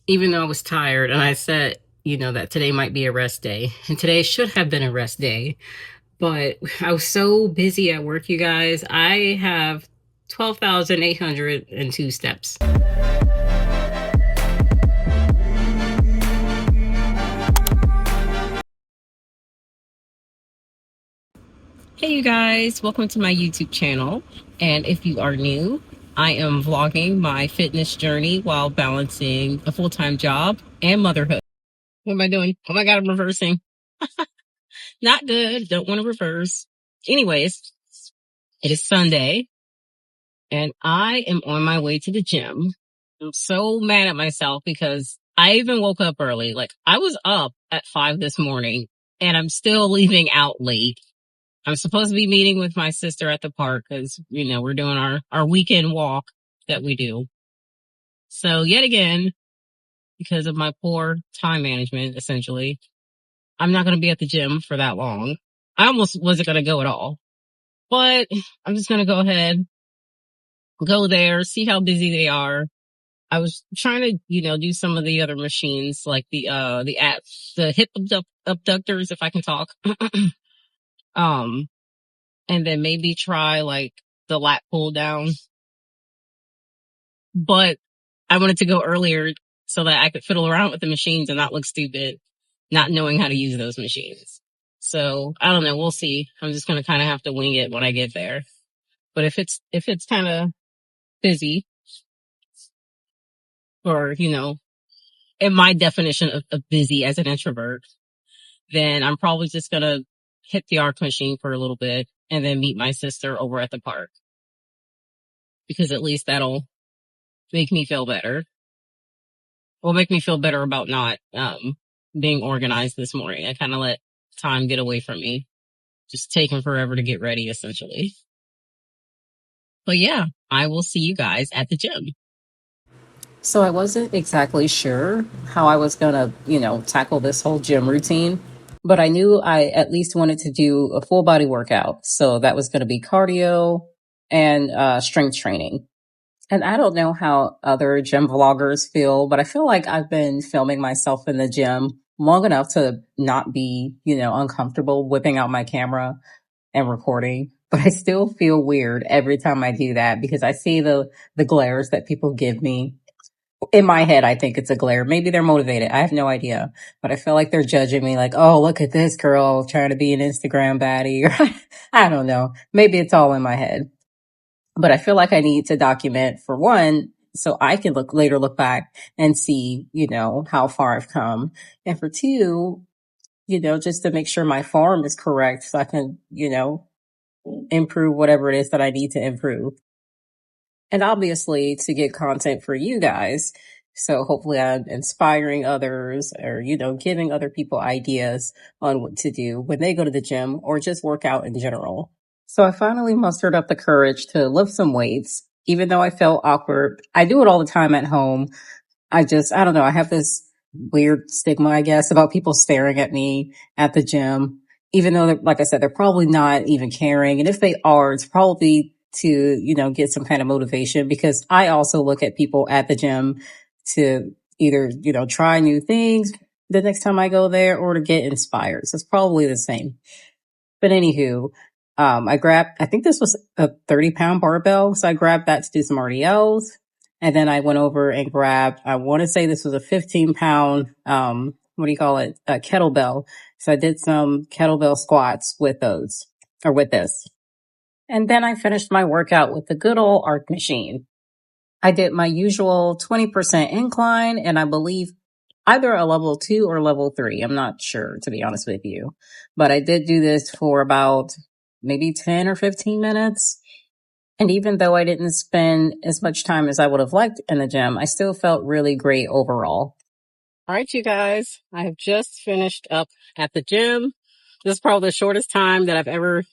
even though I was tired, and I said, that today might be a rest day. And today should have been a rest day. But I was so busy at work, you guys. I have 12,802 steps. Hey, you guys, welcome to my YouTube channel. And if you are new, I am vlogging my fitness journey while balancing a full-time job and motherhood. What am I doing? Oh my God, I'm reversing. Not good. Don't want to reverse. Anyways, it is Sunday and I am on my way to the gym. I'm so mad at myself because I even woke up early. Like I was up at 5 this morning and I'm still leaving out late. I'm supposed to be meeting with my sister at the park because, we're doing our weekend walk that we do. So yet again, because of my poor time management, essentially, I'm not going to be at the gym for that long. I almost wasn't going to go at all, but I'm just going to go ahead, go there, see how busy they are. I was trying to, do some of the other machines like the apps, the hip abductors, if I can talk. um, and then maybe try like the lat pull down. But I wanted to go earlier so that I could fiddle around with the machines and not look stupid, not knowing how to use those machines. So I don't know. We'll see. I'm just going to kind of have to wing it when I get there. But if it's kind of busy or, in my definition of busy as an introvert, then I'm probably just going to hit the arc machine for a little bit and then meet my sister over at the park because at least that'll make me feel better. Will make me feel better about not, being organized this morning. I kind of let time get away from me, just taking forever to get ready essentially. But yeah, I will see you guys at the gym. So I wasn't exactly sure how I was gonna, tackle this whole gym routine, but I knew I at least wanted to do a full body workout. So that was gonna be cardio and strength training. And I don't know how other gym vloggers feel, but I feel like I've been filming myself in the gym long enough to not be, uncomfortable whipping out my camera and recording. But I still feel weird every time I do that because I see the glares that people give me. In my head, I think it's a glare. Maybe they're motivated. I have no idea. But I feel like they're judging me like, oh, look at this girl trying to be an Instagram baddie. Or I don't know. Maybe it's all in my head. But I feel like I need to document for one, so I can look back and see, how far I've come. And for two, just to make sure my form is correct so I can, improve whatever it is that I need to improve. And obviously to get content for you guys. So hopefully I'm inspiring others or, giving other people ideas on what to do when they go to the gym or just work out in general. So I finally mustered up the courage to lift some weights, even though I felt awkward. I do it all the time at home. I don't know. I have this weird stigma, I guess, about people staring at me at the gym, even though, like I said, they're probably not even caring. And if they are, it's probably to, get some kind of motivation because I also look at people at the gym to either, try new things the next time I go there or to get inspired. So it's probably the same. But anywho, I think this was a 30-pound barbell. So I grabbed that to do some RDLs. And then I went over and grabbed, I want to say this was a 15-pound, what do you call it? A kettlebell. So I did some kettlebell squats with those or with this. And then I finished my workout with the good old arc machine. I did my usual 20% incline and I believe either a level 2 or level 3. I'm not sure, to be honest with you. But I did do this for about maybe 10 or 15 minutes. And even though I didn't spend as much time as I would have liked in the gym, I still felt really great overall. All right, you guys, I have just finished up at the gym. This is probably the shortest time that I've ever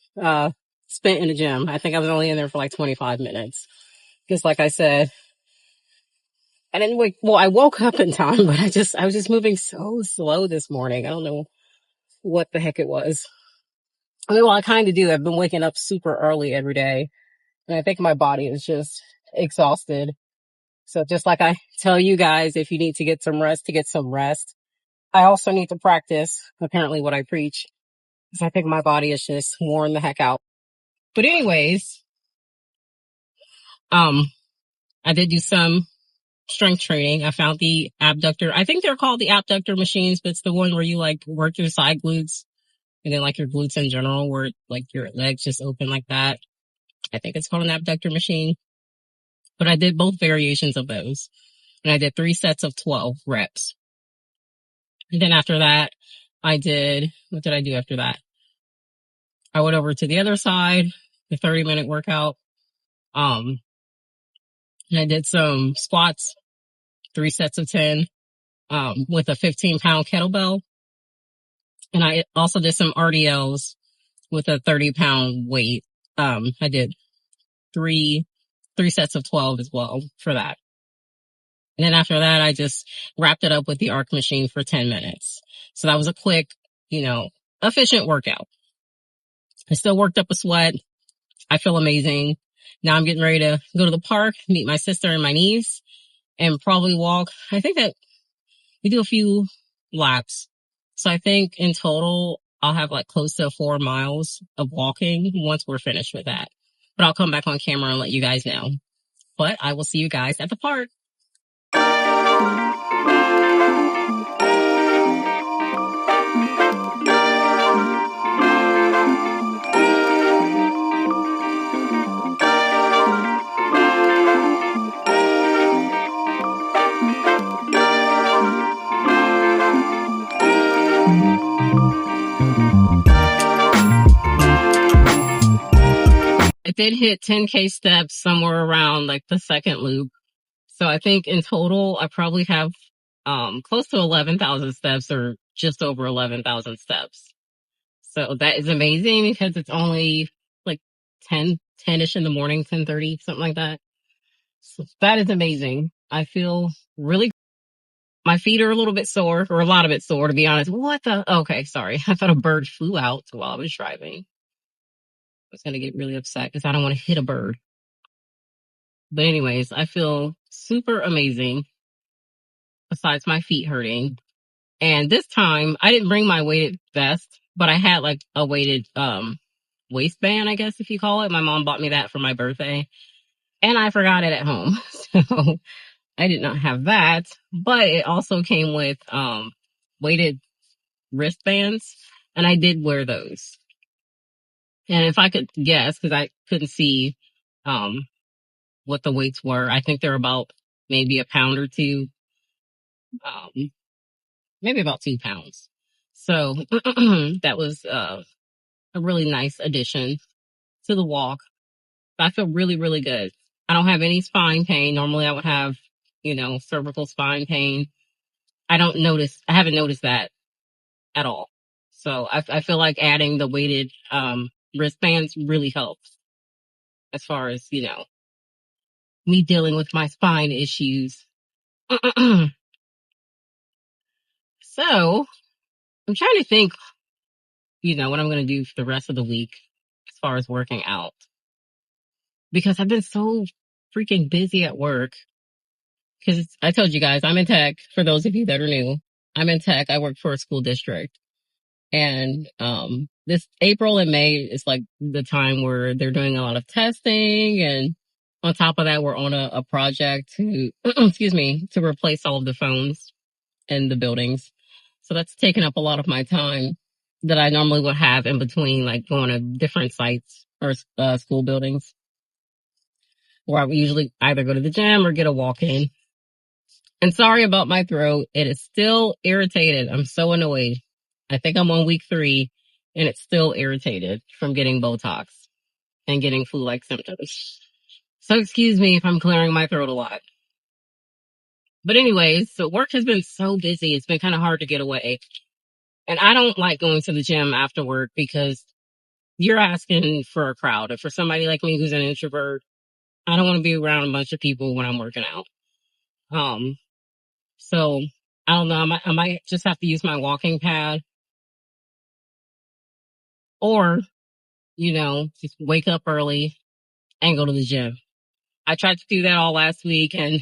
spent in the gym. I think I was only in there for like 25 minutes. Just like I said, I didn't wake, well, I woke up in time, but I was just moving so slow this morning. I don't know what the heck it was. I mean, well, I kind of do. I've been waking up super early every day, and I think my body is just exhausted. So just like I tell you guys, if you need to get some rest, to get some rest. I also need to practice apparently what I preach because I think my body is just worn the heck out. But anyways, um, I did do some strength training. I found the abductor. I think they're called the abductor machines, but it's the one where you like work your side glutes and then like your glutes in general where like your legs just open like that. I think it's called an abductor machine, but I did both variations of those and I did 3 sets of 12 reps. And then after that, what did I do after that? I went over to the other side, the 30-minute workout. And I did some squats, 3 sets of 10, with a 15-pound kettlebell. And I also did some RDLs with a 30-pound weight. I did three sets of 12 as well for that. And then after that, I just wrapped it up with the arc machine for 10 minutes. So that was a quick, efficient workout. I still worked up a sweat. I feel amazing. Now I'm getting ready to go to the park, meet my sister and my niece, and probably walk. I think that we do a few laps. So I think in total, I'll have like close to 4 miles of walking once we're finished with that. But I'll come back on camera and let you guys know. But I will see you guys at the park. I did hit 10K steps somewhere around like the second loop. So I think in total, I probably have close to 11,000 steps or just over 11,000 steps. So that is amazing because it's only like 10-ish in the morning, 10:30, something like that. So that is amazing. I feel really, my feet are a little bit sore or a lot of it sore to be honest. Okay, sorry. I thought a bird flew out while I was driving. I was going to get really upset because I don't want to hit a bird. But anyways, I feel super amazing besides my feet hurting. And this time I didn't bring my weighted vest, but I had like a weighted, waistband, I guess if you call it. My mom bought me that for my birthday and I forgot it at home. So I did not have that, but it also came with, weighted wristbands and I did wear those. And if I could guess, cause I couldn't see, what the weights were, I think they're about maybe a pound or two, maybe about 2 pounds. So that was, a really nice addition to the walk. I feel really, really good. I don't have any spine pain. Normally I would have, cervical spine pain. I haven't noticed that at all. So I feel like adding the weighted, wristbands really helps as far as, me dealing with my spine issues. So I'm trying to think, what I'm going to do for the rest of the week as far as working out because I've been so freaking busy at work. Cause I told you guys, I'm in tech. For those of you that are new, I'm in tech. I work for a school district. And, this April and May is like the time where they're doing a lot of testing. And on top of that, we're on a project to, excuse me, to replace all of the phones in the buildings. So that's taken up a lot of my time that I normally would have in between, like going to different sites or, school buildings where I would usually either go to the gym or get a walk in. And sorry about my throat. It is still irritated. I'm so annoyed. I think I'm on week 3 and it's still irritated from getting Botox and getting flu-like symptoms. So excuse me if I'm clearing my throat a lot. But anyways, so work has been so busy. It's been kind of hard to get away. And I don't like going to the gym after work because you're asking for a crowd. And for somebody like me who's an introvert, I don't want to be around a bunch of people when I'm working out. So I don't know. I might just have to use my walking pad or, just wake up early and go to the gym. I tried to do that all last week and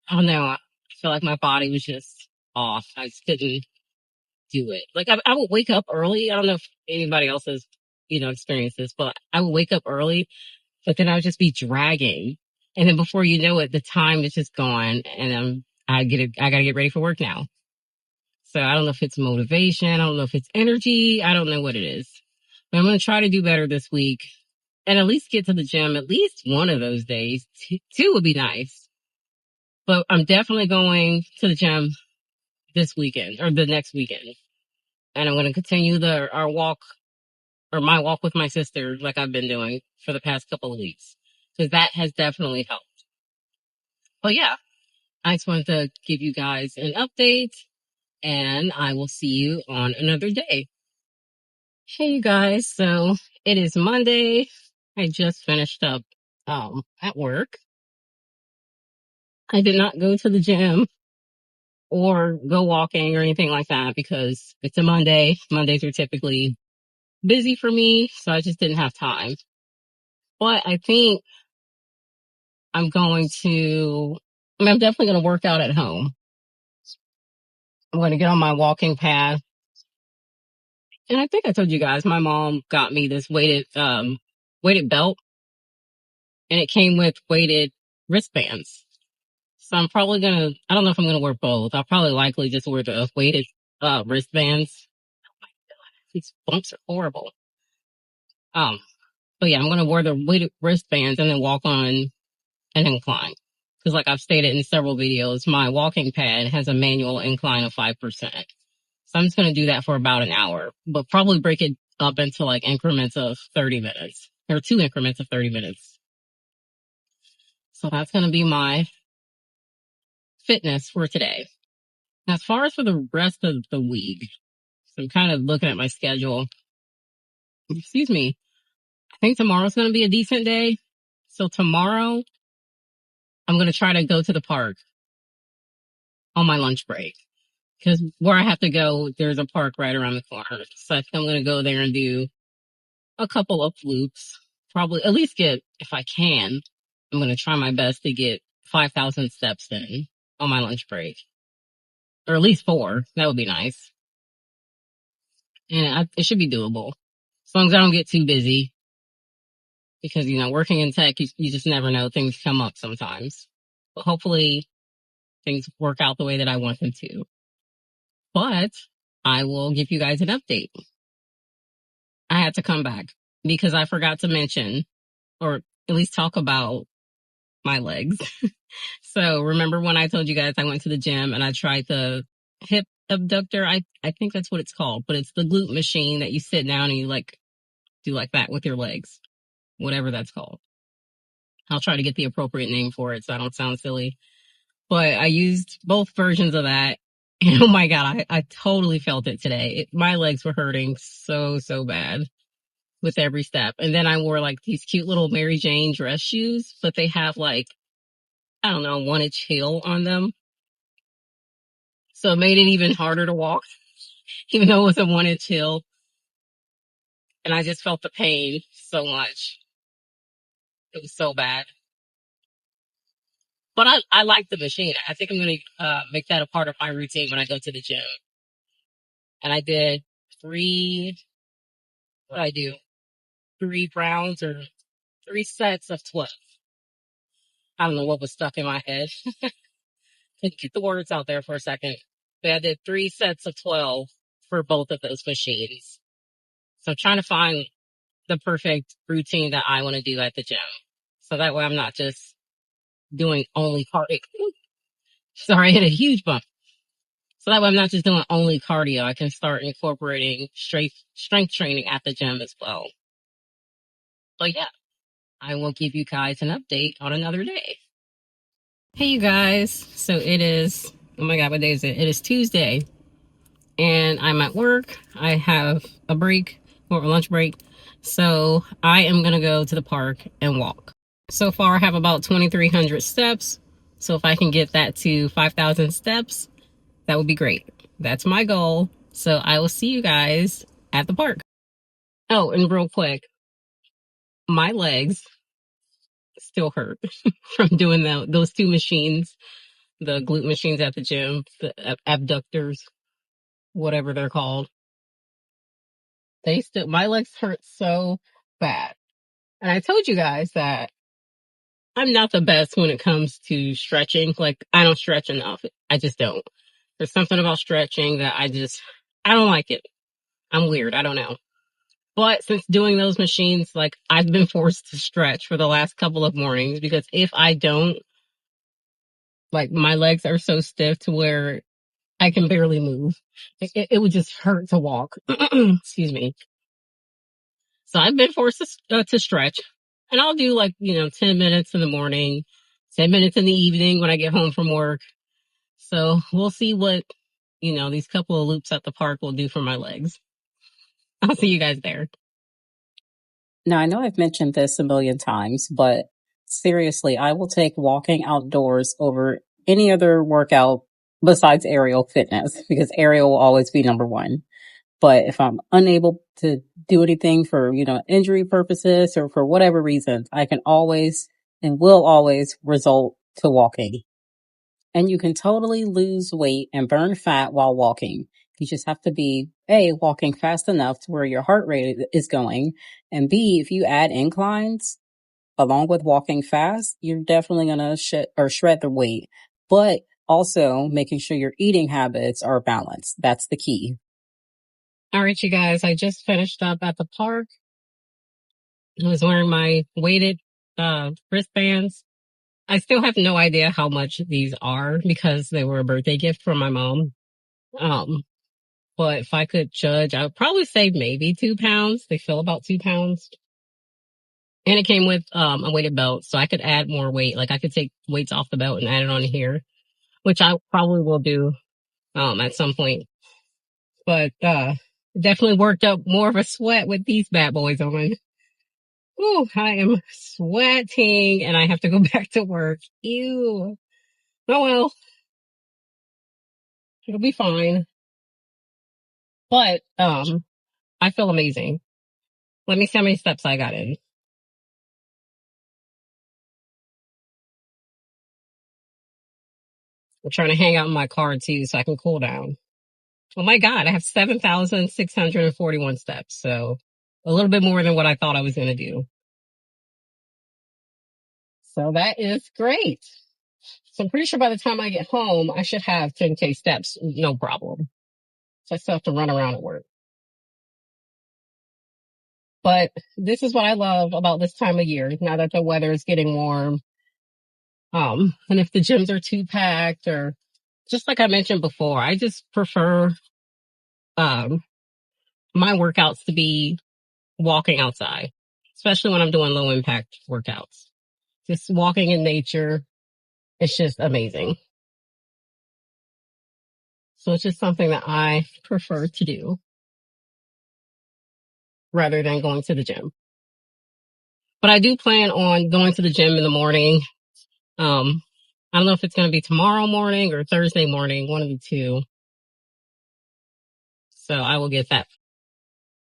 I don't know. I feel like my body was just off. I just couldn't do it. Like I would wake up early. I don't know if anybody else has, experienced this, but I would wake up early, but then I would just be dragging. And then before you know it, the time is just gone and I gotta get ready for work now. So I don't know if it's motivation. I don't know if it's energy. I don't know what it is, but I'm going to try to do better this week and at least get to the gym at least one of those days. Two would be nice, but I'm definitely going to the gym this weekend or the next weekend. And I'm going to continue our walk or my walk with my sister like I've been doing for the past couple of weeks. Because that has definitely helped. But yeah, I just wanted to give you guys an update and I will see you on another day. Hey you guys, so it is Monday. I just finished up at work. I did not go to the gym or go walking or anything like that because it's a Monday. Mondays are typically busy for me, so I just didn't have time. But I think I'm I'm definitely going to work out at home. I'm going to get on my walking pad. And I think I told you guys, my mom got me this weighted belt and it came with weighted wristbands. So I don't know if I'm going to wear both. I'll probably likely just wear the weighted, wristbands. These bumps are horrible. Um, but yeah, I'm going to wear the weighted wristbands and then walk on an incline. Cause like I've stated in several videos, my walking pad has a manual incline of 5%. So I'm just going to do that for about an hour, but probably break it up into like increments of 30 minutes or 2 increments of 30 minutes. So that's going to be my fitness for today. As far as for the rest of the week, so I'm kind of looking at my schedule. Excuse me. I think tomorrow's going to be a decent day. So tomorrow, I'm going to try to go to the park on my lunch break. Because where I have to go, there's a park right around the corner. So I think I'm going to go there and do a couple of loops. Probably at least if I can, I'm going to try my best to get 5,000 steps in on my lunch break. Or at least 4. That would be nice. And it should be doable. As long as I don't get too busy. Because, working in tech, you just never know. Things come up sometimes. But hopefully things work out the way that I want them to. But I will give you guys an update. I had to come back because I forgot to mention or at least talk about my legs. So remember when I told you guys I went to the gym and I tried the hip abductor? I think that's what it's called, but it's the glute machine that you sit down and you do like that with your legs, whatever that's called. I'll try to get the appropriate name for it so I don't sound silly. But I used both versions of that. And oh my God, I totally felt it today. My legs were hurting so bad with every step. And then I wore like these cute little Mary Jane dress shoes, but they have like, I don't know, 1-inch heel on them. So it made it even harder to walk, even though it was a 1-inch heel. And I just felt the pain so much. It was so bad. But I like the machine. I think I'm going to make that a part of my routine when I go to the gym. And I did 3 rounds or 3 sets of 12. I don't know what was stuck in my head. Couldn't get the words out there for a second. But I did 3 sets of 12 for both of those machines. So I'm trying to find the perfect routine that I want to do at the gym. So that way I'm not just doing only cardio. Sorry, I hit a huge bump. So that way I'm not just doing only cardio. I can start incorporating strength training at the gym as well. But yeah, I will give you guys an update on another day. Hey you guys. So it is, oh my God, what day is it? It is Tuesday and I'm at work. I have a break or a lunch break. So I am going to go to the park and walk. So far I have about 2,300 steps. So if I can get that to 5,000 steps, that would be great. That's my goal. So I will see you guys at the park. Oh, and real quick, my legs still hurt from doing those 2 machines. the glute machines at the gym, the abductors, whatever they're called. My legs hurt so bad. And I told you guys that I'm not the best when it comes to stretching. Like, I don't stretch enough. I just don't. There's something about stretching that I don't like it. I'm weird. I don't know. But since doing those machines, like, I've been forced to stretch for the last couple of mornings because if I don't, like, my legs are so stiff to where I can barely move. It would just hurt to walk. Excuse me. So I've been forced to stretch, and I'll do, like, 10 minutes in the morning, 10 minutes in the evening when I get home from work. So we'll see what, these couple of loops at the park will do for my legs. I'll see you guys there. Now, I know I've mentioned this a million times, but seriously, I will take walking outdoors over any other workout besides aerial fitness because aerial will always be number one. But if I'm unable to do anything for, injury purposes or for whatever reasons, I can always and will always resort to walking. And you can totally lose weight and burn fat while walking. You just have to be A, walking fast enough to where your heart rate is going. And B, if you add inclines along with walking fast, you're definitely going to shred the weight, but also making sure your eating habits are balanced. That's the key. All right, you guys, I just finished up at the park. I was wearing my weighted wristbands. I still have no idea how much these are because they were a birthday gift from my mom. But if I could judge, I would probably say maybe 2 pounds. They feel about 2 pounds. And it came with a weighted belt, so I could add more weight. Like, I could take weights off the belt and add it on here, which I probably will do at some point. But definitely worked up more of a sweat with these bad boys on. Ooh, I am sweating and I have to go back to work. Ew. Oh well, it'll be fine. But I feel amazing. Let me see how many steps I got in. I'm trying to hang out in my car too so I can cool down. Oh my God, I have 7,641 steps. So a little bit more than what I thought I was going to do. So that is great. So I'm pretty sure by the time I get home, I should have 10K steps. No problem. So I still have to run around at work. But this is what I love about this time of year. Now that the weather is getting warm. And if the gyms are too packed or just like I mentioned before, I just prefer, my workouts to be walking outside, especially when I'm doing low impact workouts. Just walking in nature. It's just amazing. So it's just something that I prefer to do rather than going to the gym. But I do plan on going to the gym in the morning. I don't know if it's going to be tomorrow morning or Thursday morning, one of the two. So I will get that.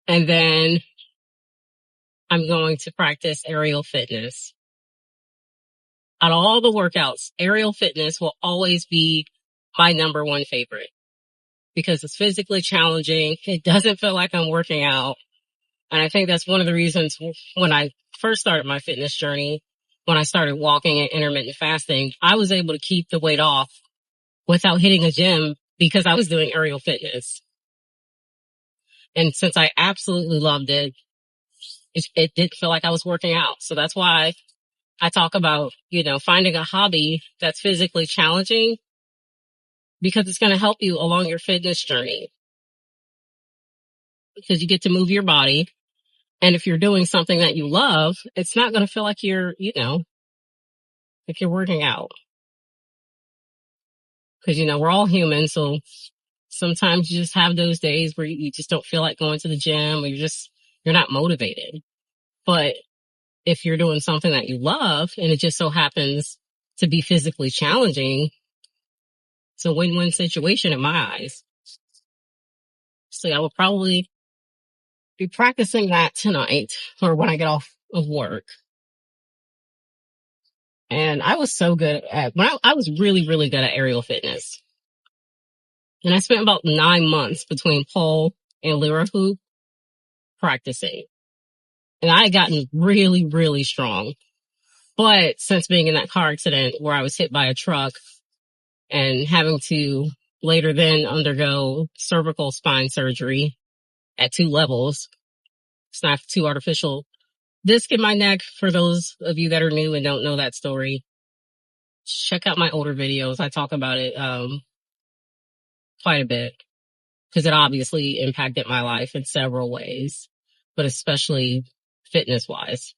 And then I'm going to practice aerial fitness. Out of all the workouts, aerial fitness will always be my number one favorite because it's physically challenging. It doesn't feel like I'm working out. And I think that's one of the reasons when I first started my fitness journey, when I started walking and intermittent fasting, I was able to keep the weight off without hitting a gym because I was doing aerial fitness. And since I absolutely loved it, it didn't feel like I was working out. So that's why I talk about, finding a hobby that's physically challenging because it's going to help you along your fitness journey because you get to move your body. And if you're doing something that you love, it's not going to feel like you're, like you're working out. Because, we're all human. So sometimes you just have those days where you just don't feel like going to the gym or you're not motivated. But if you're doing something that you love and it just so happens to be physically challenging, it's a win-win situation in my eyes. So I will probably be practicing that tonight or when I get off of work. And I was so good at, when I was really, really good at aerial fitness. And I spent about 9 months between pole and lyra hoop practicing. And I had gotten really, really strong. But since being in that car accident where I was hit by a truck and having to later then undergo cervical spine surgery at 2 levels, snapped 2 artificial disc in my neck. For those of you that are new and don't know that story, check out my older videos. I talk about it quite a bit because it obviously impacted my life in several ways, but especially fitness wise.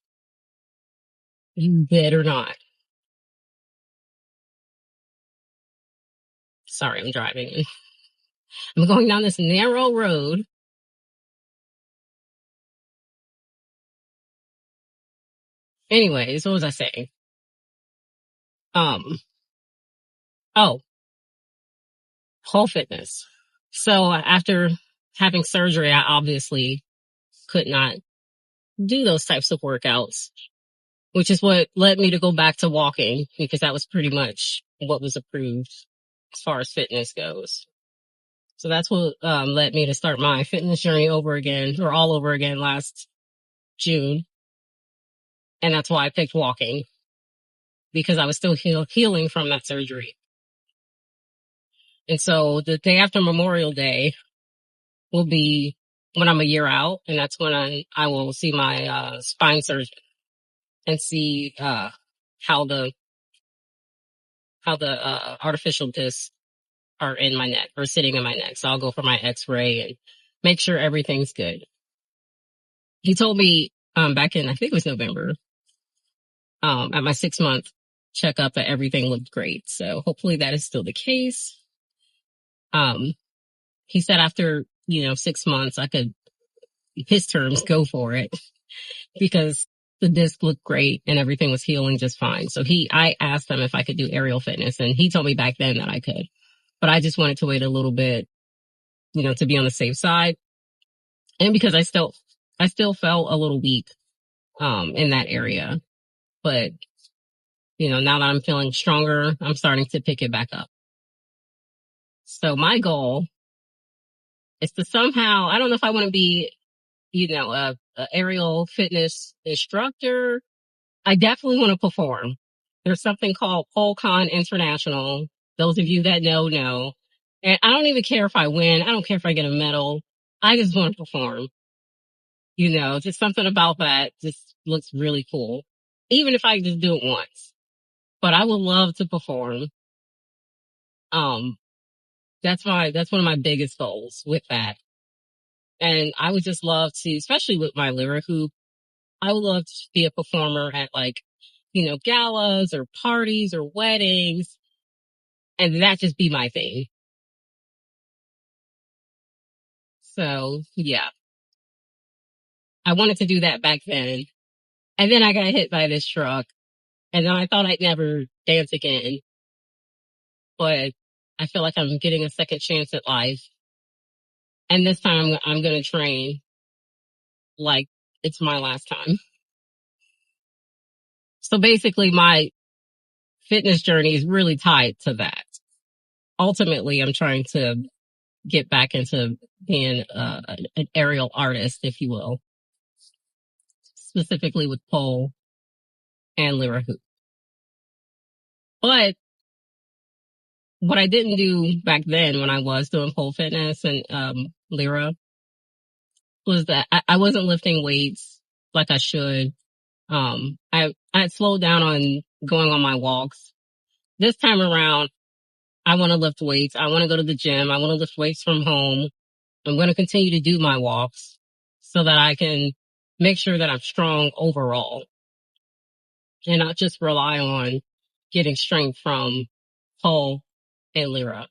You better not. Sorry, I'm driving. I'm going down this narrow road. Anyways, what was I saying? Um, oh, whole fitness. So after having surgery, I obviously could not do those types of workouts, which is what led me to go back to walking because that was pretty much what was approved as far as fitness goes. So that's what led me to start my fitness journey over again or all over again last June. And that's why I picked walking because I was still healing from that surgery. And so the day after Memorial Day will be when I'm a year out. And that's when I will see my spine surgeon and see how the artificial discs are in my neck or sitting in my neck. So I'll go for my x-ray and make sure everything's good. He told me back in, I think it was November, at my 6-month checkup that everything looked great. So hopefully that is still the case. He said after, 6 months, I could, his terms, go for it because the disc looked great and everything was healing just fine. So I asked him if I could do aerial fitness and he told me back then that I could, but I just wanted to wait a little bit, to be on the safe side. And because I still felt a little weak, in that area, but now that I'm feeling stronger, I'm starting to pick it back up. So my goal is to somehow, I don't know if I want to be, a aerial fitness instructor. I definitely want to perform. There's something called PoleCon International. Those of you that know. And I don't even care if I win. I don't care if I get a medal. I just want to perform. Just something about that just looks really cool. Even if I just do it once. But I would love to perform. That's one of my biggest goals with that. And I would just love to, especially with my lyra hoop, I would love to be a performer at galas or parties or weddings. And that just be my thing. So yeah, I wanted to do that back then. And then I got hit by this truck and then I thought I'd never dance again, but I feel like I'm getting a second chance at life. And this time I'm going to train like it's my last time. So basically my fitness journey is really tied to that. Ultimately, I'm trying to get back into being an aerial artist, if you will, specifically with pole and lyra hoop. But what I didn't do back then when I was doing pole fitness and lyra was that I wasn't lifting weights like I should. I had slowed down on going on my walks. This time around, I want to lift weights. I want to go to the gym. I want to lift weights from home. I'm going to continue to do my walks so that I can make sure that I'm strong overall and not just rely on getting strength from pole and lyra.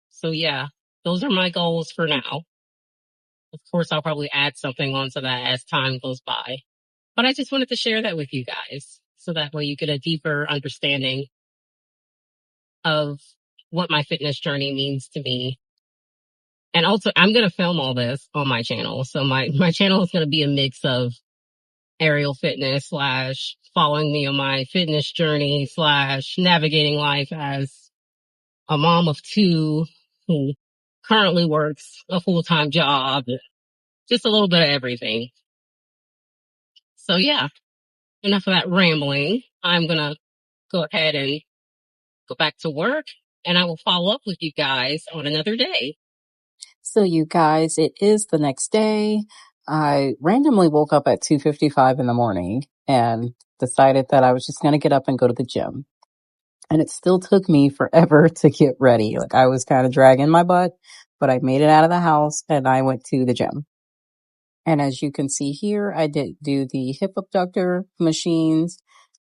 So yeah, those are my goals for now. Of course, I'll probably add something onto that as time goes by, but I just wanted to share that with you guys so that way you get a deeper understanding of what my fitness journey means to me. And also, I'm going to film all this on my channel. So my channel is going to be a mix of aerial fitness slash following me on my fitness journey slash navigating life as a mom of two who currently works a full-time job, just a little bit of everything. So yeah, enough of that rambling. I'm going to go ahead and go back to work, and I will follow up with you guys on another day. So you guys, it is the next day. I randomly woke up at 2:55 in the morning and decided that I was just going to get up and go to the gym. And it still took me forever to get ready. Like I was kind of dragging my butt, but I made it out of the house and I went to the gym. And as you can see here, I did do the hip abductor machines.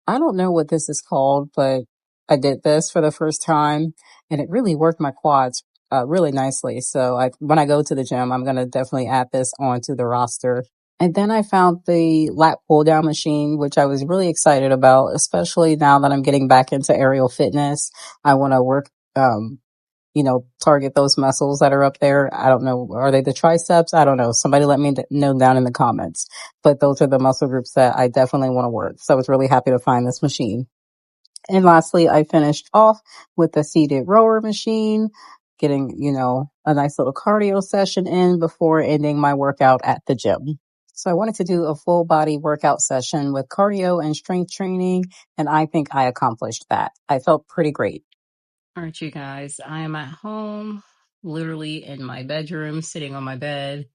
I don't know what this is called, but I did this for the first time and it really worked my quads really nicely. So when I go to the gym, I'm going to definitely add this onto the roster. And then I found the lat pull down machine, which I was really excited about, especially now that I'm getting back into aerial fitness. I want to work, target those muscles that are up there. I don't know. Are they the triceps? I don't know. Somebody let me know down in the comments. But those are the muscle groups that I definitely want to work. So I was really happy to find this machine. And lastly, I finished off with the seated rower machine, getting, a nice little cardio session in before ending my workout at the gym. So I wanted to do a full body workout session with cardio and strength training, and I think I accomplished that. I felt pretty great. All right, you guys, I am at home, literally in my bedroom, sitting on my bed,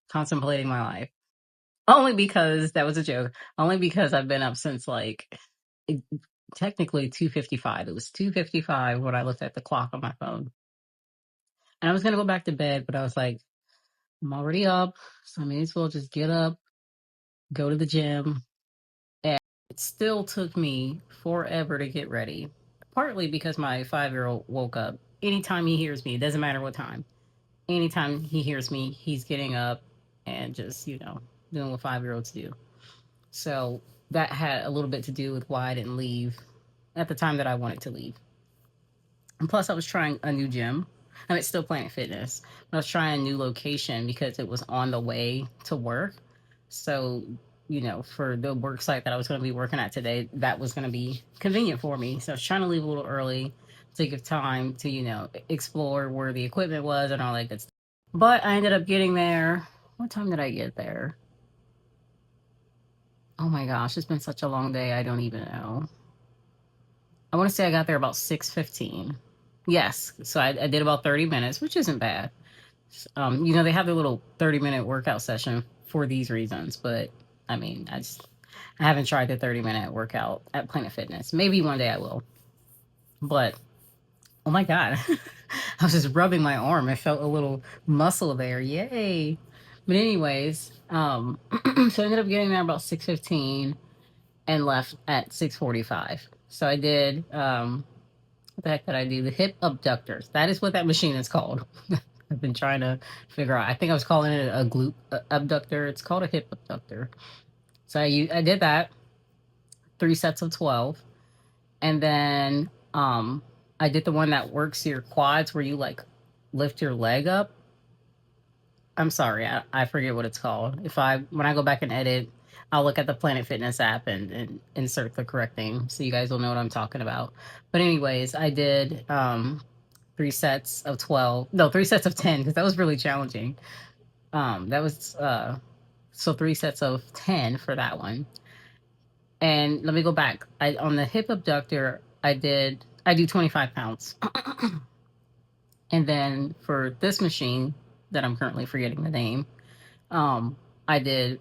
contemplating my life. Only because that was a joke. Only because I've been up since it- technically 2:55. It was 2:55 when I looked at the clock on my phone. And I was going to go back to bed, but I was like, I'm already up, so I may as well just get up, go to the gym. And it still took me forever to get ready. Partly because my 5-year-old woke up. Anytime he hears me, it doesn't matter what time. Anytime he hears me, he's getting up and just, doing what 5-year-olds do. So that had a little bit to do with why I didn't leave at the time that I wanted to leave. And plus, I was trying a new gym. I mean, it's still Planet Fitness, but I was trying a new location because it was on the way to work. So, for the work site that I was going to be working at today, that was going to be convenient for me. So I was trying to leave a little early to give time to, explore where the equipment was and all that good stuff. But I ended up getting there. What time did I get there? Oh my gosh, it's been such a long day. I don't even know. I want to say I got there about 6:15. Yes, so I did about 30 minutes, which isn't bad. They have their little 30-minute workout session for these reasons, but I mean, I haven't tried the 30-minute workout at Planet Fitness. Maybe one day I will. But oh my god, I was just rubbing my arm. I felt a little muscle there. Yay! But anyways, so I ended up getting there about 6:15 and left at 6:45. So I did what the heck did I do? The hip abductors. That is what that machine is called. I've been trying to figure out. I think I was calling it a glute abductor. It's called a hip abductor. So I did that 3 sets of 12, and then I did the one that works your quads where you lift your leg up. I'm sorry, I forget what it's called. When I go back and edit, I'll look at the Planet Fitness app and insert the correct thing so you guys will know what I'm talking about. But anyways, I did 3 sets of 12. No, 3 sets of 10 because that was really challenging. That was so 3 sets of 10 for that one. And let me go back. On the hip abductor, I do 25 pounds. And then for this machine that I'm currently forgetting the name, um, I did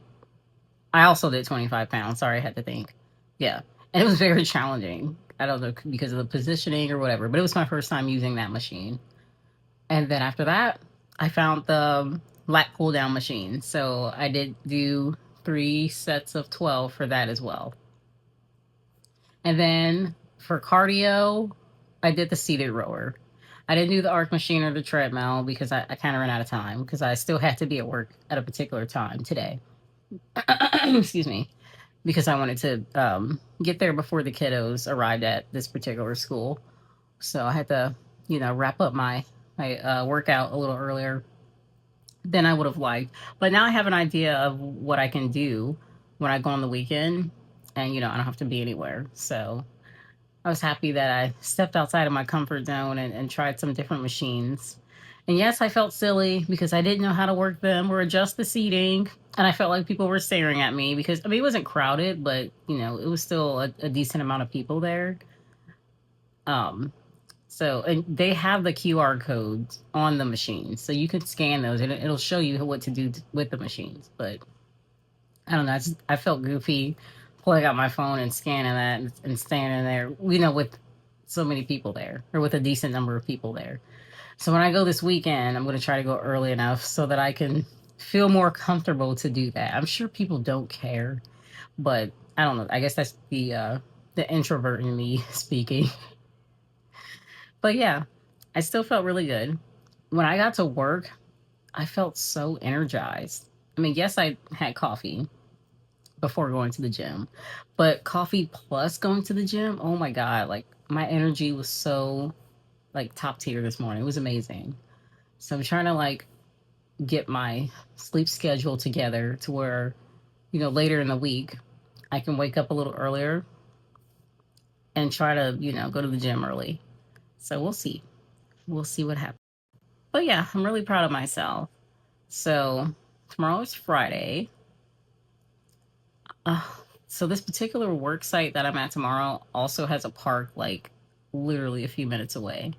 I also did 25 pounds. Sorry, I had to think. Yeah. And it was very challenging. I don't know because of the positioning or whatever, but it was my first time using that machine. And then after that, I found the lat pull down machine. So I did do 3 sets of 12 for that as well. And then for cardio, I did the seated rower. I didn't do the arc machine or the treadmill because I kind of ran out of time because I still had to be at work at a particular time today. Excuse me. Because I wanted to get there before the kiddos arrived at this particular school. So I had to, wrap up my workout a little earlier than I would have liked. But now I have an idea of what I can do when I go on the weekend, and I don't have to be anywhere. So I was happy that I stepped outside of my comfort zone and tried some different machines. And yes, I felt silly because I didn't know how to work them or adjust the seating. And I felt like people were staring at me because, I mean, it wasn't crowded, but, it was still a decent amount of people there. Um, and they have the QR codes on the machines. So you can scan those and it'll show you what to do with the machines. But I don't know. I felt goofy pulling out my phone and scanning that and standing there, with so many people there or with a decent number of people there. So when I go this weekend, I'm going to try to go early enough so that I can feel more comfortable to do that. I'm sure people don't care, but I don't know. I guess that's the introvert in me speaking. But yeah, I still felt really good. When I got to work, I felt so energized. I mean, yes, I had coffee before going to the gym, but coffee plus going to the gym, oh my God, like my energy was so like top tier this morning. It was amazing. So I'm trying to like get my sleep schedule together to where, later in the week, I can wake up a little earlier and try to, go to the gym early. So we'll see. We'll see what happens. But yeah, I'm really proud of myself. So tomorrow is Friday. Uh, so this particular work site that I'm at tomorrow also has a park like literally a few minutes away.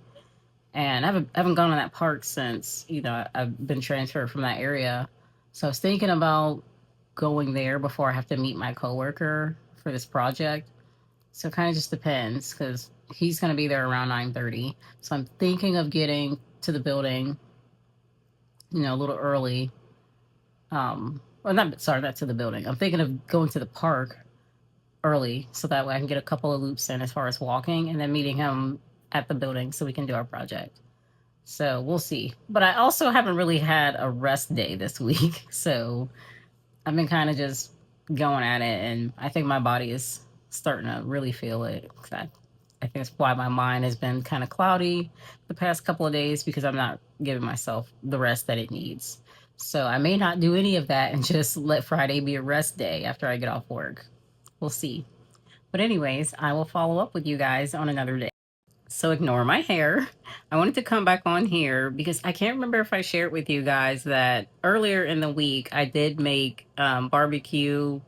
And I haven't gone to that park since, I've been transferred from that area. So I was thinking about going there before I have to meet my coworker for this project. So it kind of just depends because he's going to be there around 9:30. So I'm thinking of getting to the building, a little early. Well, not to the building. I'm thinking of going to the park early so that way I can get a couple of loops in as far as walking and then meeting him at the building so we can do our project. So we'll see. But I also haven't really had a rest day this week. So I've been kind of just going at it. And I think my body is starting to really feel it. I think that's why my mind has been kind of cloudy the past couple of days because I'm not giving myself the rest that it needs. So I may not do any of that and just let Friday be a rest day after I get off work. We'll see. But, anyways, I will follow up with you guys on another day. So ignore my hair. I wanted to come back on here because I can't remember if I shared with you guys that earlier in the week I did make barbecue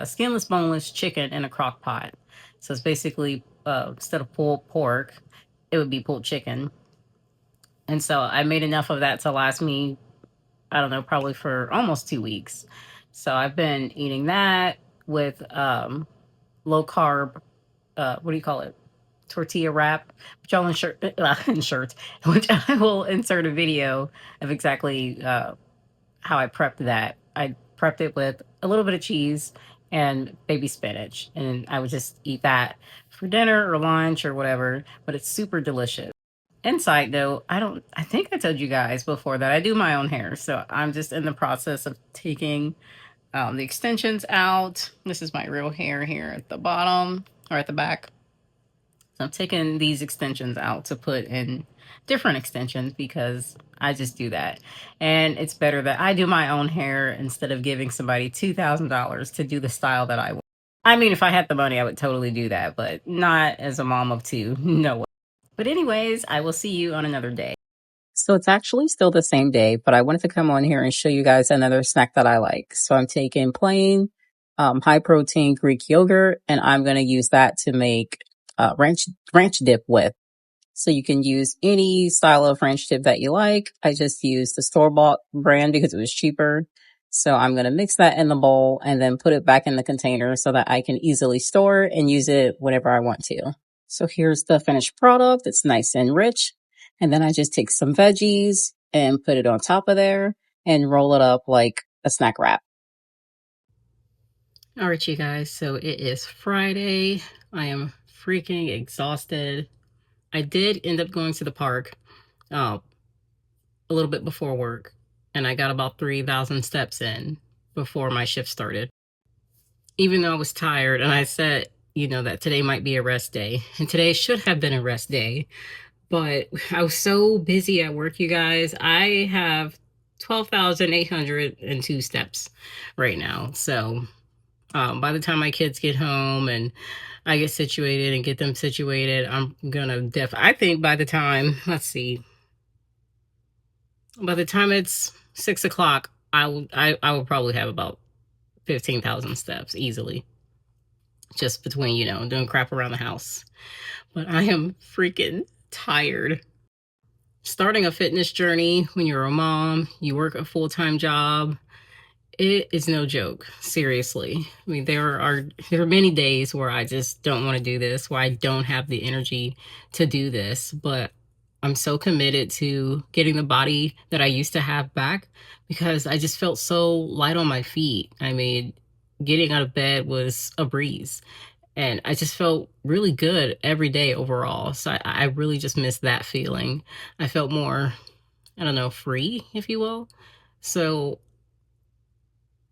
skinless, boneless chicken in a crock pot. So it's basically instead of pulled pork, it would be pulled chicken. And so I made enough of that to last me, I don't know, probably for almost 2 weeks. So I've been eating that with low carb, what do you call it? Tortilla wrap, which I'll insert, which I will insert a video of exactly how I prepped that. I prepped it with a little bit of cheese and baby spinach, and I would just eat that for dinner or lunch or whatever. But it's super delicious. And side note, I think I told you guys before that I do my own hair, so I'm just in the process of taking the extensions out. This is my real hair here at the bottom or at the back. So I'm taking these extensions out to put in different extensions because I just do that. And it's better that I do my own hair instead of giving somebody $2,000 to do the style that I want. I mean, if I had the money, I would totally do that, but not as a mom of two. No way. But, anyways, I will see you on another day. So it's actually still the same day, but I wanted to come on here and show you guys another snack that I like. So I'm taking plain, high protein Greek yogurt, and I'm going to use that to make ranch dip with. So you can use any style of ranch dip that you like. I just used the store-bought brand because it was cheaper. So I'm going to mix that in the bowl and then put it back in the container so that I can easily store and use it whenever I want to. So here's the finished product. It's nice and rich. And then I just take some veggies and put it on top of there and roll it up like a snack wrap. All right, you guys. So it is Friday. I am freaking exhausted. I did end up going to the park a little bit before work, and I got about 3,000 steps in before my shift started. Even though I was tired, and I said, that today might be a rest day, and today should have been a rest day, but I was so busy at work, you guys. I have 12,802 steps right now. So By the time my kids get home and I get situated and get them situated, I'm gonna I think by the time, let's see, by the time it's 6 o'clock, I will probably have about 15,000 steps easily, just between, doing crap around the house. But I am freaking tired. Starting a fitness journey when you're a mom, you work a full-time job, it is no joke. Seriously. I mean, there are many days where I just don't want to do this, where I don't have the energy to do this, but I'm so committed to getting the body that I used to have back because I just felt so light on my feet. I mean, getting out of bed was a breeze. And I just felt really good every day overall. So I really just missed that feeling. I felt more, I don't know, free, if you will. So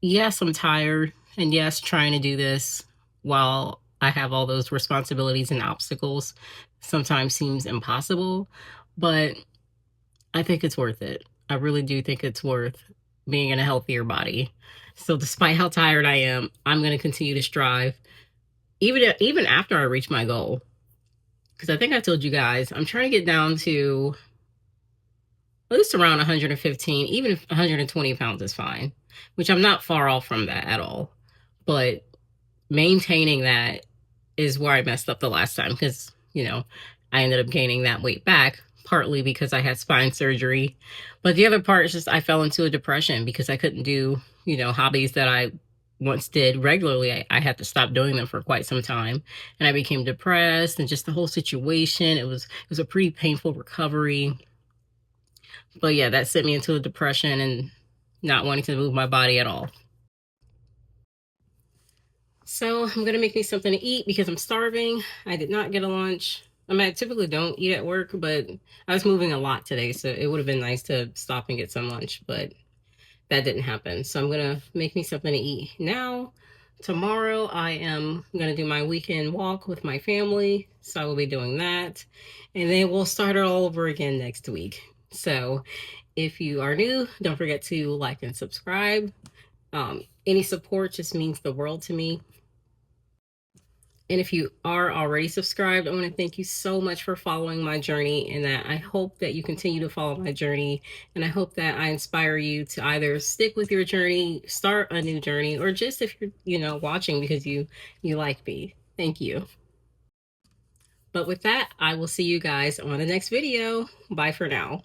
yes, I'm tired. And yes, trying to do this while I have all those responsibilities and obstacles sometimes seems impossible. But I think it's worth it. I really do think it's worth being in a healthier body. So despite how tired I am, I'm going to continue to strive even after I reach my goal. Because I think I told you guys, I'm trying to get down to at least around 115, even if 120 pounds is fine, which I'm not far off from that at all. But maintaining that is where I messed up the last time because, I ended up gaining that weight back, partly because I had spine surgery. But the other part is just I fell into a depression because I couldn't do, hobbies that I once did regularly. I had to stop doing them for quite some time. And I became depressed and just the whole situation. It was a pretty painful recovery. But yeah, that sent me into a depression and not wanting to move my body at all. So I'm gonna make me something to eat because I'm starving. I did not get a lunch. I mean, I typically don't eat at work, but I was moving a lot today, so it would have been nice to stop and get some lunch, but that didn't happen. So I'm gonna make me something to eat now. Tomorrow I am gonna do my weekend walk with my family, so I will be doing that. And then we'll start it all over again next week. So if you are new, don't forget to like and subscribe. Any support just means the world to me. And if you are already subscribed, I want to thank you so much for following my journey, and that I hope that you continue to follow my journey. And I hope that I inspire you to either stick with your journey, start a new journey, or just if you're, watching because you like me. Thank you. But with that, I will see you guys on the next video. Bye for now.